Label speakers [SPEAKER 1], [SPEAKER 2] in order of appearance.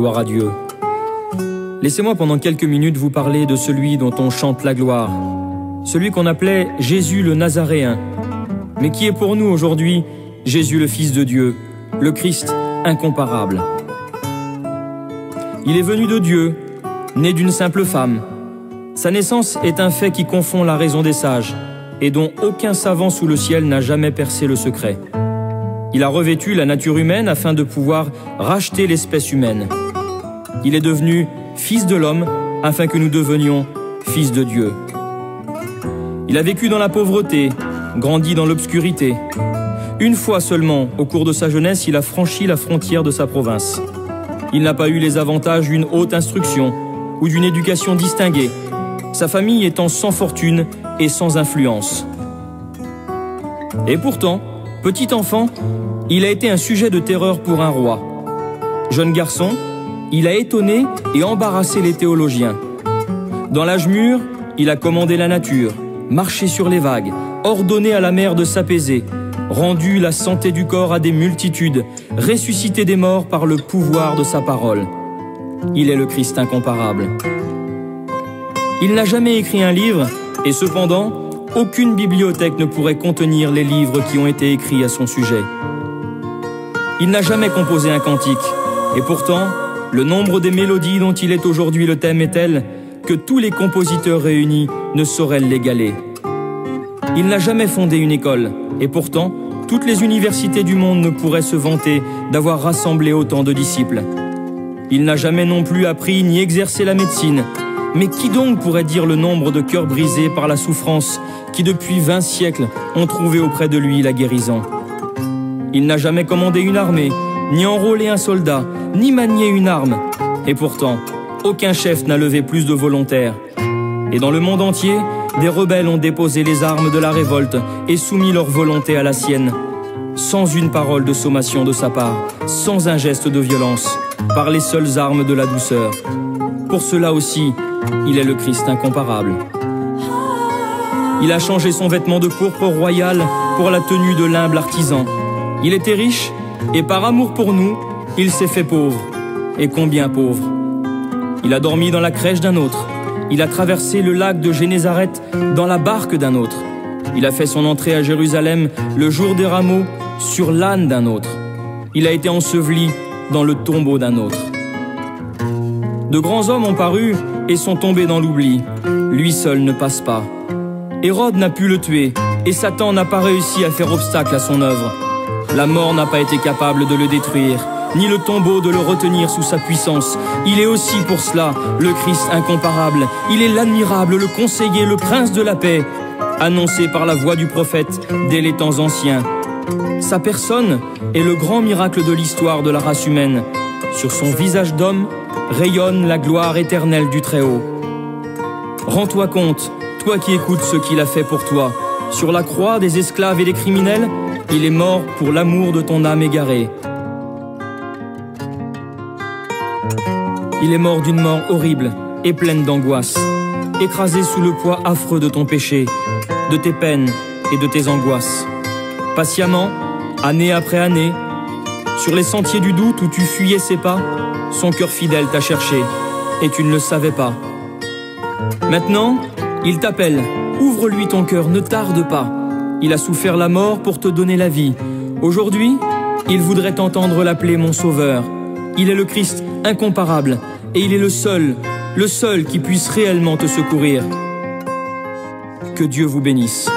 [SPEAKER 1] gloire à Dieu. Laissez-moi pendant quelques minutes vous parler de celui dont on chante la gloire, celui qu'on appelait Jésus le Nazaréen, mais qui est pour nous aujourd'hui Jésus le Fils de Dieu, le Christ incomparable. Il est venu de Dieu, né d'une simple femme. Sa naissance est un fait qui confond la raison des sages et dont aucun savant sous le ciel n'a jamais percé le secret. Il a revêtu la nature humaine afin de pouvoir racheter l'espèce humaine. Il est devenu Fils de l'homme afin que nous devenions fils de Dieu. Il a vécu dans la pauvreté, grandi dans l'obscurité. Une fois seulement, au cours de sa jeunesse, il a franchi la frontière de sa province. Il n'a pas eu les avantages d'une haute instruction ou d'une éducation distinguée, sa famille étant sans fortune et sans influence. Et pourtant, petit enfant, il a été un sujet de terreur pour un roi. Jeune garçon, il a étonné et embarrassé les théologiens. Dans l'âge mûr, il a commandé la nature, marché sur les vagues, ordonné à la mer de s'apaiser, rendu la santé du corps à des multitudes, ressuscité des morts par le pouvoir de sa parole. Il est le Christ incomparable. Il n'a jamais écrit un livre, et cependant, aucune bibliothèque ne pourrait contenir les livres qui ont été écrits à son sujet. Il n'a jamais composé un cantique, et pourtant, le nombre des mélodies dont il est aujourd'hui le thème est tel que tous les compositeurs réunis ne sauraient l'égaler. Il n'a jamais fondé une école, et pourtant, toutes les universités du monde ne pourraient se vanter d'avoir rassemblé autant de disciples. Il n'a jamais non plus appris ni exercé la médecine, mais qui donc pourrait dire le nombre de cœurs brisés par la souffrance qui depuis 20 siècles ont trouvé auprès de lui la guérison? Il n'a jamais commandé une armée, ni enrôlé un soldat, ni manié une arme, et pourtant, aucun chef n'a levé plus de volontaires. Et dans le monde entier, des rebelles ont déposé les armes de la révolte et soumis leur volonté à la sienne, sans une parole de sommation de sa part, sans un geste de violence, par les seules armes de la douceur. Pour cela aussi, il est le Christ incomparable. Il a changé son vêtement de pourpre royal pour la tenue de l'humble artisan. Il était riche, et par amour pour nous, il s'est fait pauvre. Et combien pauvre! Il a dormi dans la crèche d'un autre. Il a traversé le lac de Génézareth dans la barque d'un autre. Il a fait son entrée à Jérusalem le jour des rameaux sur l'âne d'un autre. Il a été enseveli dans le tombeau d'un autre. De grands hommes ont paru et sont tombés dans l'oubli. Lui seul ne passe pas. Hérode n'a pu le tuer et Satan n'a pas réussi à faire obstacle à son œuvre. La mort n'a pas été capable de le détruire, ni le tombeau de le retenir sous sa puissance. Il est aussi pour cela le Christ incomparable. Il est l'admirable, le conseiller, le prince de la paix, annoncé par la voix du prophète dès les temps anciens. Sa personne est le grand miracle de l'histoire de la race humaine. Sur son visage d'homme rayonne la gloire éternelle du Très-Haut. Rends-toi compte, toi qui écoutes ce qu'il a fait pour toi. Sur la croix des esclaves et des criminels, il est mort pour l'amour de ton âme égarée. Il est mort d'une mort horrible et pleine d'angoisse, écrasé sous le poids affreux de ton péché, de tes peines et de tes angoisses. Patiemment, année après année, sur les sentiers du doute où tu fuyais ses pas, son cœur fidèle t'a cherché et tu ne le savais pas. Maintenant, il t'appelle, ouvre-lui ton cœur, ne tarde pas. Il a souffert la mort pour te donner la vie. Aujourd'hui, il voudrait t'entendre l'appeler mon sauveur. Il est le Christ incomparable et il est le seul qui puisse réellement te secourir. Que Dieu vous bénisse.